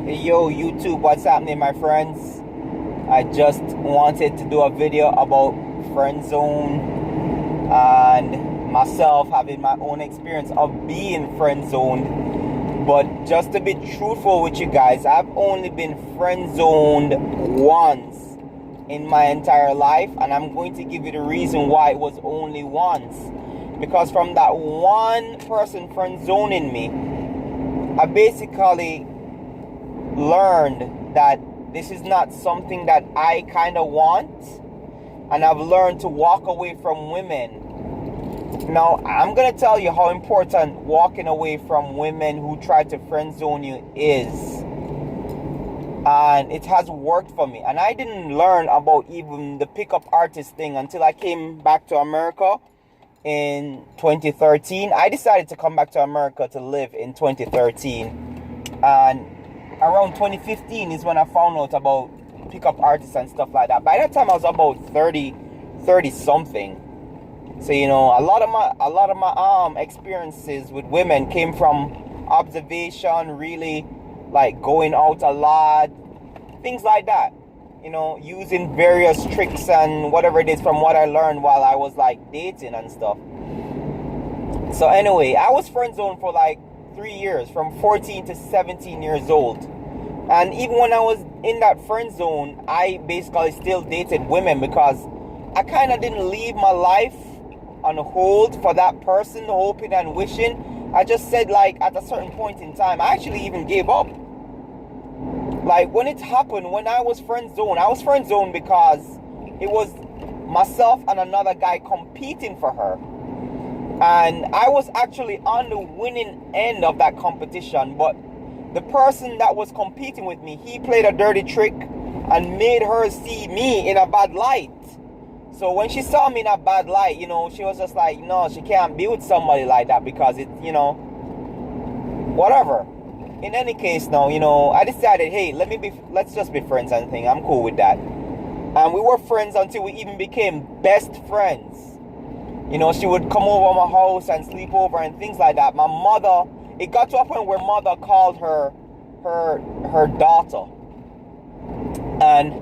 Hey yo, YouTube, what's happening, my friends? I just wanted to do a video about friend zone and myself having my own experience of being friend zoned. But just to be truthful with you guys, I've only been friend zoned once in my entire life, and I'm going to give you the reason why it was only once. Because from that one person friend zoning me, I basically learned that this is not something that I kind of want, and I've learned to walk away from women. Now, I'm gonna tell you how important walking away from women who try to friend zone you is, and it has worked for me. And I didn't learn about even the pickup artist thing until I came back to America in 2013. I decided to come back to America to live in 2013, and around 2015 is when I found out about pickup artists and stuff like that. By that time I was about 30 something. So a lot of my experiences with women came from observation, really, like going out a lot, things like that. Using various tricks and whatever it is from what I learned while I was like dating and stuff. So anyway, I was friend zoned for like 3 years, from 14 to 17 years old. And even when I was in that friend zone, I basically still dated women because I kind of didn't leave my life on hold for that person, hoping and wishing. I just said, like, at a certain point in time, I actually even gave up. Like, when it happened, when I was friend zoned because it was myself and another guy competing for her. And I was actually on the winning end of that competition, but the person that was competing with me, he played a dirty trick and made her see me in a bad light. So when she saw me in a bad light, she was just like, no, she can't be with somebody like that because it, whatever. In any case, now, I decided, hey, let's just be friends and thing. I'm cool with that. And we were friends until we even became best friends. She would come over my house and sleep over and things like that. My mother, it got to a point where mother called her daughter. And,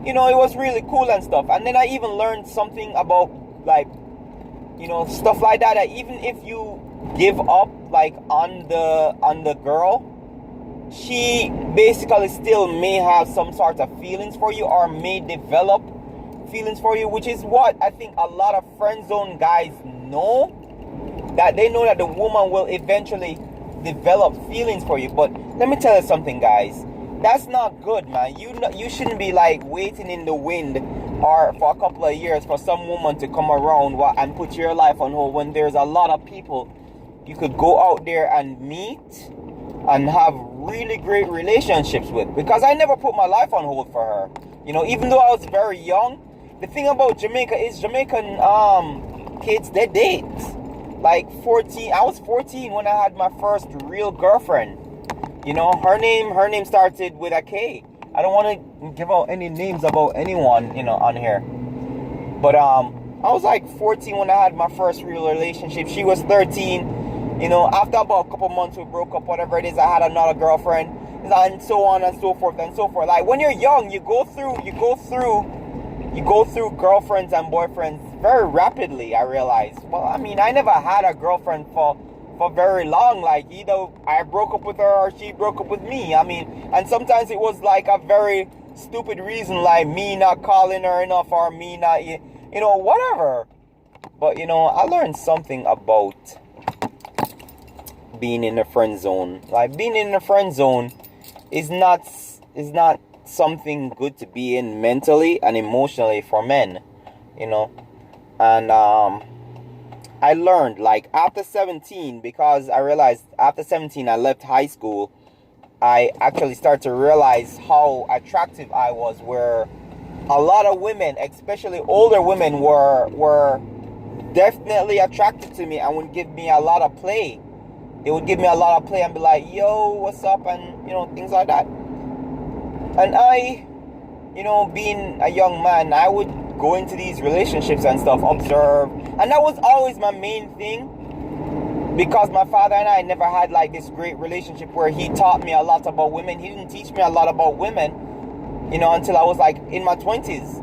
it was really cool and stuff. And then I even learned something about, like, stuff like that. That even if you give up, like, on the girl, she basically still may have some sort of feelings for you, or may develop feelings for you, which is what I think a lot of friend zone guys know. That they know that the woman will eventually develop feelings for you. But let me tell you something, guys. That's not good, man. You shouldn't be like waiting in the wind or for a couple of years for some woman to come around and put your life on hold when there's a lot of people you could go out there and meet and have really great relationships with. Because I never put my life on hold for her. Even though I was very young. The thing about Jamaica is Jamaican kids, they date. Like 14, I was 14 when I had my first real girlfriend. Her name started with a K. I don't want to give out any names about anyone, on here. But I was like 14 when I had my first real relationship. She was 13. After about a couple months we broke up, whatever it is, I had another girlfriend, and so on and so forth and so forth. Like, when you're young, you go through girlfriends and boyfriends very rapidly, I realized. Well, I mean, I never had a girlfriend for very long. Like, either I broke up with her or she broke up with me. I mean, and sometimes it was like a very stupid reason, like me not calling her enough or me not, whatever. But, I learned something about being in the friend zone. Like, being in the friend zone is not something good to be in mentally and emotionally for men, and I learned, like, after 17, because I realized after 17 I left high school, I actually started to realize how attractive I was, where a lot of women, especially older women, were definitely attracted to me and would give me a lot of play. They would give me a lot of play and be like, yo, what's up, and things like that. And I, being a young man, I would go into these relationships and stuff, observe. And that was always my main thing. because my father and I never had like this great relationship where he taught me a lot about women. He didn't teach me a lot about women, until I was like in my 20s.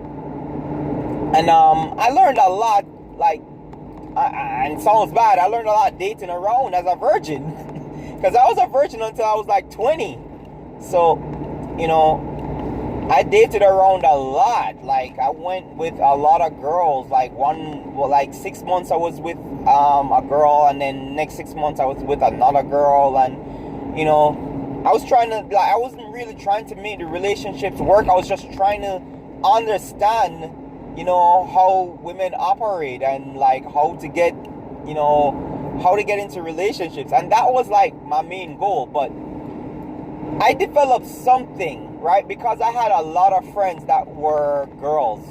And I learned a lot, like, and it sounds bad, I learned a lot dating around as a virgin. Because I was a virgin until I was like 20. So, I dated around a lot. Like, I went with a lot of girls. Like 6 months I was with a girl, and then next 6 months I was with another girl. And I was trying to, like, I wasn't really trying to make the relationships work. I was just trying to understand, how women operate, and like how to get into relationships. And that was like my main goal. But I developed something, right? Because I had a lot of friends that were girls.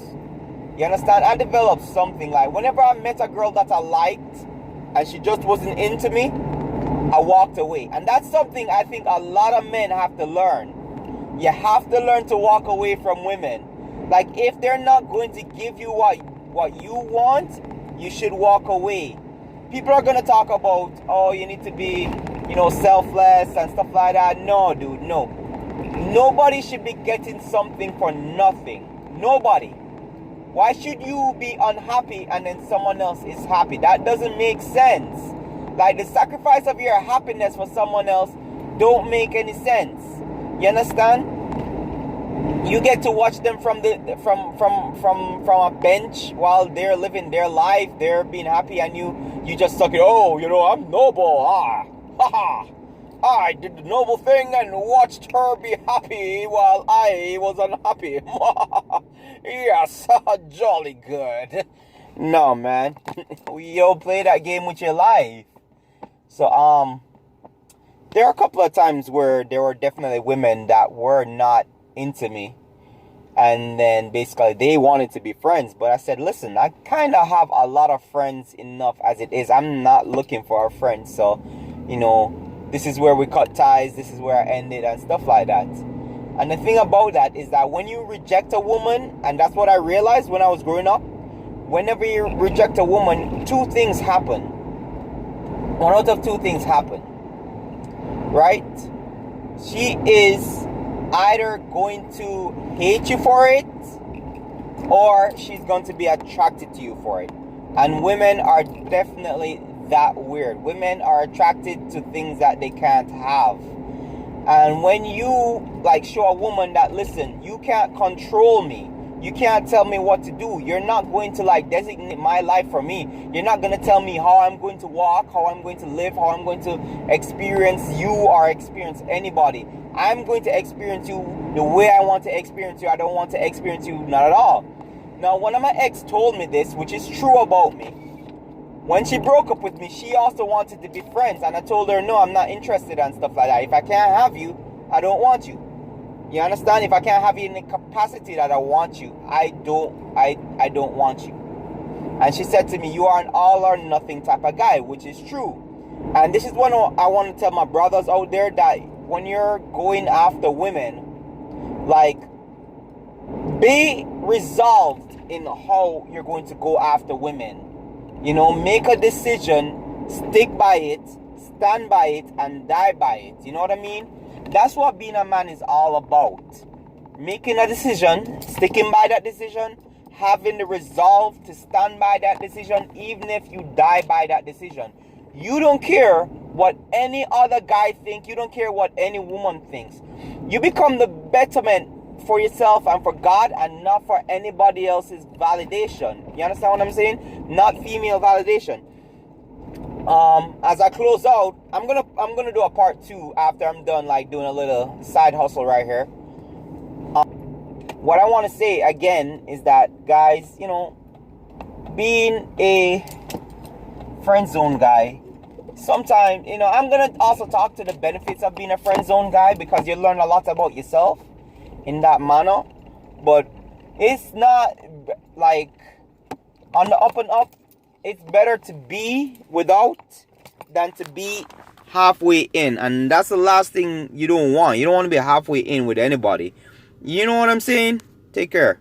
You understand? I developed something. Like, whenever I met a girl that I liked and she just wasn't into me, I walked away. And that's something I think a lot of men have to learn. You have to learn to walk away from women. Like, if they're not going to give you what you want, you should walk away. People are going to talk about, oh, you need to be, selfless and stuff like that. No, dude, no. Nobody should be getting something for nothing. Nobody. Why should you be unhappy and then someone else is happy? That doesn't make sense. Like, the sacrifice of your happiness for someone else don't make any sense. You understand? You get to watch them from a bench while they're living their life, they're being happy, and you just suck it. Oh, I'm noble. I did the noble thing and watched her be happy while I was unhappy. Yes, jolly good. No, man. You don't play that game with your life. So, there are a couple of times where there were definitely women that were not into me, and then basically they wanted to be friends. But I said, listen, I kind of have a lot of friends enough as it is. I'm not looking for a friend. So, this is where we cut ties, this is where I ended, and stuff like that. And the thing about that is that when you reject a woman, and that's what I realized when I was growing up, whenever you reject a woman, two things happen. One out of two things happen, right? She is either going to hate you for it, or she's going to be attracted to you for it. And women are definitely that weird. Women are attracted to things that they can't have. And when you show a woman that, listen, you can't control me, you can't tell me what to do, you're not going to designate my life for me, you're not going to tell me how I'm going to walk, how I'm going to live, how I'm going to experience you or experience anybody. I'm going to experience you the way I want to experience you. I don't want to experience you not at all. Now, one of my ex told me this, which is true about me. When she broke up with me, she also wanted to be friends, and I told her, no, I'm not interested and stuff like that. If I can't have you, I don't want you. You understand? If I can't have you in the capacity that I want you, I don't want you. And she said to me, you are an all or nothing type of guy, which is true. And this is what I want to tell my brothers out there, that when you're going after women, be resolved in how you're going to go after women. Make a decision, stick by it, stand by it, and die by it. You know what I mean? That's what being a man is all about. Making a decision, sticking by that decision, having the resolve to stand by that decision, even if you die by that decision. You don't care what any other guy thinks. You don't care what any woman thinks. You become the betterment for yourself and for God, and not for anybody else's validation. You understand what I'm saying? Not female validation. As I close out, I'm gonna do a part 2 after I'm done doing a little side hustle right here. What I want to say again is that, guys, being a friend zone guy, sometimes, I'm gonna also talk to the benefits of being a friend zone guy, because you learn a lot about yourself in that manner. But it's not on the up and up. It's better to be without than to be halfway in. And that's the last thing you don't want. You don't want to be halfway in with anybody. You know what I'm saying? Take care.